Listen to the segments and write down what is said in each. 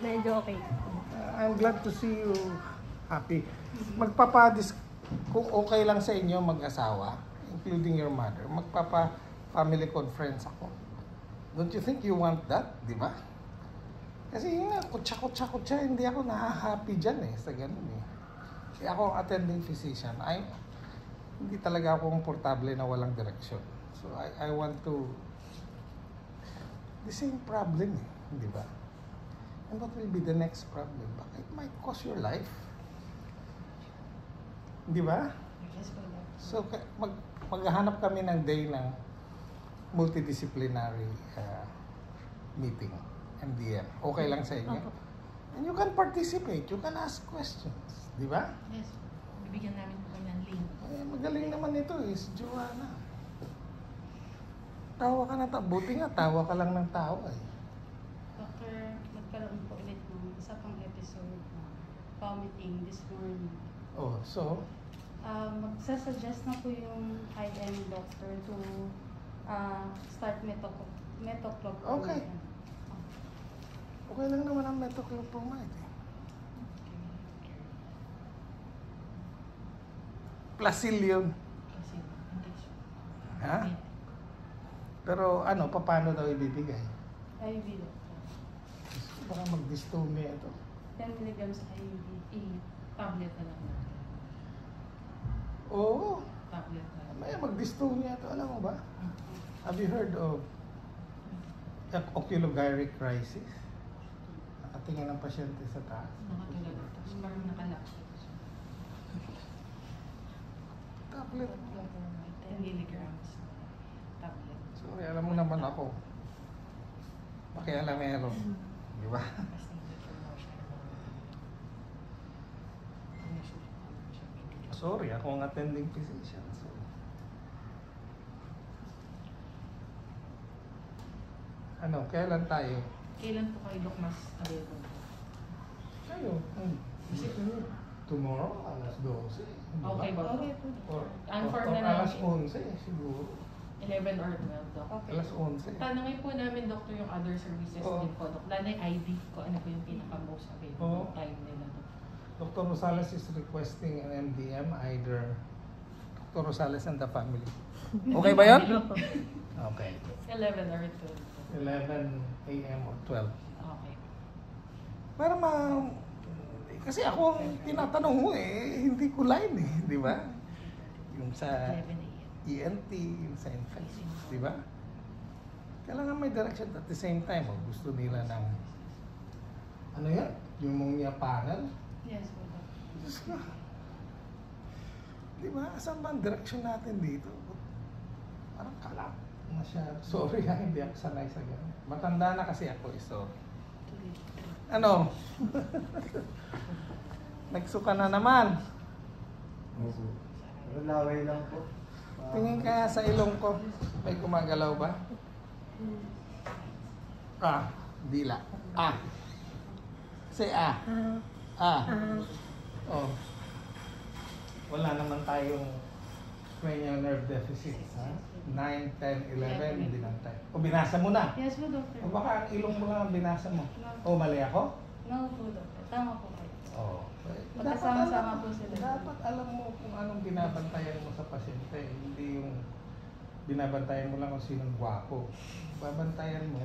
Medyo okay. I'm glad to see you happy. Magpapadis, kung okay lang sa inyo mag-asawa, including your mother, magpapa-family conference ako. Don't you think you want that? Di ba? Kasi yun nga, kutsa, hindi ako na-happy dyan sa ganun Kasi ako attending physician, hindi talaga ako komportable na walang direksyon. So I want to, the same problem di ba? And what will be the next problem? It might cost your life. Di ba? So, maghahanap kami ng day ng multidisciplinary meeting, MDM. Okay lang sa inyo? And you can participate, you can ask questions. Di ba? Yes. Bibigyan namin po kayo ng link. Magaling naman ito si Joanna. Tawa ka na buti nga, tawa ka lang ng tawa Doctor, nagkaroon po ulit ng isa pang episode na vomiting this morning. Oh, so? Magsasuggest na po yung IM doctor to start metoclopramide. Okay. Okay lang naman ang metoclopramide Placilium. Ha? Pero paano daw ibibigay? IV doctor. Baka mag-dystonia ito. 10 mg IV. Tablet na lang. Oo. Tablet na lang. May mag-dystonia ito. Alam mo ba? Have you heard of oculogyric crisis? Nakatingin ang pasyente sa taas. Nakatulog. Tapos parang nakalapit. Tablet. 10 milligrams. Tablet. Sorry, alam mo naman ako. Pakialamero. Di ba? Sorry, ako ang attending physician. So. Kailan tayo? Kailan po kayo, Dok, mas available? Kayo. Tomorrow, alas 12. Okay ba? Okay po. Or Confirm na alas namin. 11 siguro. 11 or 12, Dok. Okay. Alas 11. Tanungin po namin, Doctor, yung other services din po, Dok. Lalo yung IV, kung ano po yung pinaka-most available time nila, Dok. Dr. Rosales is requesting an MDM, either Dr. Rosales and the family. Okay ba yun? Okay. 11 or 12. 11 a.m. or 12. Okay. Para kasi ako ang tinatanong mo hindi ko line di ba? Yung sa 11 a.m. ENT, yung sa infection, di ba? Kailangan may direction at the same time. Gusto nila ng yan? Pneumonia panel? Yes, po, Dok. Diyos ko. Di ba? Saan ba ang direction natin dito? Parang kalap na siya. Sorry hindi ako sanay sa ganun. Matanda na kasi ako sorry. Nagsuka na naman. Laway lang po. Tingin ka sa ilong ko. May gumagalaw ba? Dila. Say Oh. Wala naman tayong cranial nerve deficit. 9, 10, 11, hindi lang tayo. O binasa mo na. Yes po, Doctor. O baka ang ilong mo lang ang binasa mo. O mali ako? No po, Doctor. Tama po kayo. Dapat Magkasama-sama po sila. Dapat alam mo kung anong binabantayan mo sa pasyente. Hindi yung binabantayan mo lang kung sinong gwapo. Babantayan mo.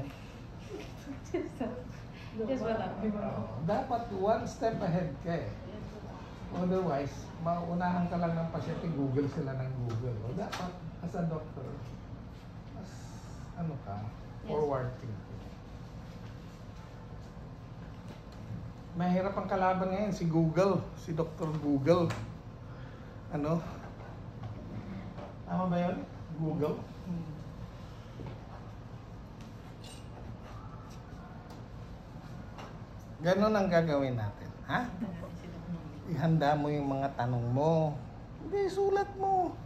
Yes, wala. Dapat one step ahead ka Otherwise, mauunahan ka lang ng pasyente, Google sila ng Google. O dapat, as a doctor, mas forward thinking. Mahirap ang kalaban ngayon, si Google, si Dr. Google. Tama ba yun? Google? Ganon ang gagawin natin, ha? Ihanda mo yung mga tanong mo. Hindi, sulat mo.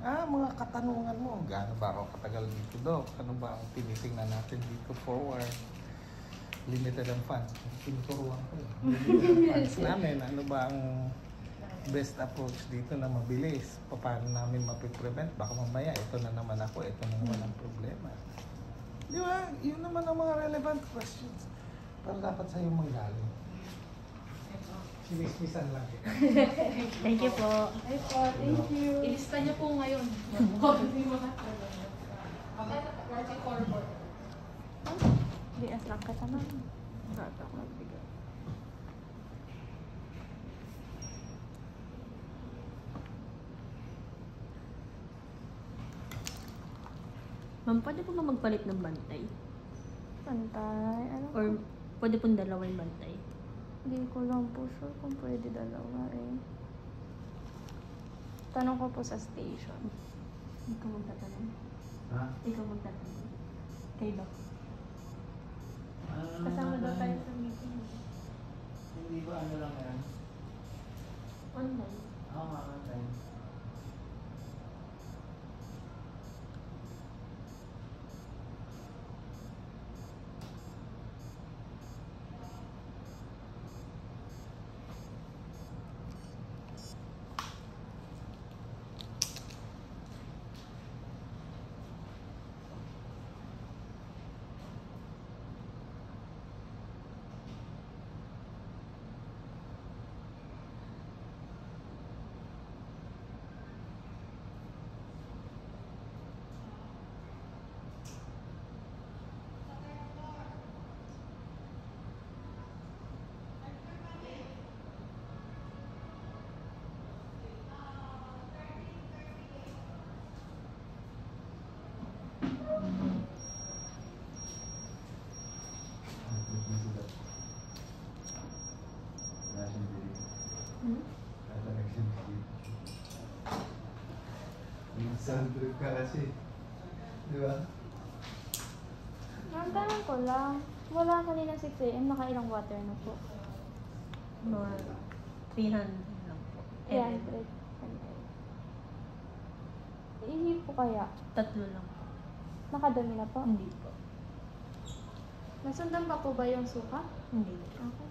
Mga katanungan mo. Gaano ba ako katagal dito, Doc? Ano ba ang tinitingnan natin dito forward? Limited ang funds. Tinuturuan ko limited ang funds namin. Ano ba ang best approach dito na mabilis? Paano namin mapiprevent? Baka mamaya, ito na naman ako, ito na naman ang problema. Di ba? Yun naman ang mga relevant questions. Pero dapat sa'yo manggaling. Sinismisan lang. Thank you po. Ay po, thank you. Ilista niyo po ngayon. DS lang ka naman. Grabe ako magbigay. Ma'am, pwede po ba magpalit ng bantay? Pantay, ano Or ko? pwede pong dalawa yung bantay? Hindi ko lang po sure kung pwede dalawa eh. Tanong ko po sa station. Ikaw magtatanong. Ha? Ikaw magtatanong. Kay Doc. Kasama daw tayo sa meeting. Hindi ba ano lang yan? Online. Oo nga, online. Sound trip ka kasi. Di ba? Ang tanong ko lang, wala kanina 6 AM, nakailang water na po? Mga 300 lang po. 300. Ihi po kaya? Tatlo lang po. Nakadami na po? Hindi po. Nasundan pa po ba yung suka? Hindi. Okay.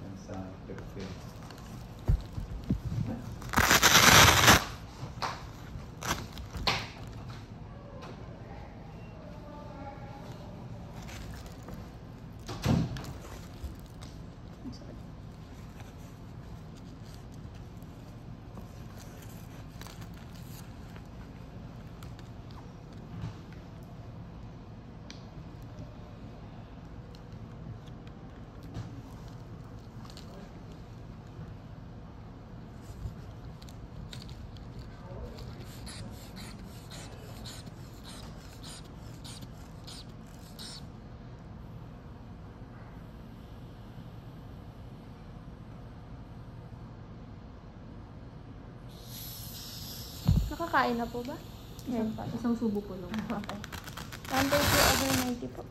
Ang sound trip ka. Nakakain na po ba? Meron pa. Isang subo po lang. Okay. 130 over 90 po.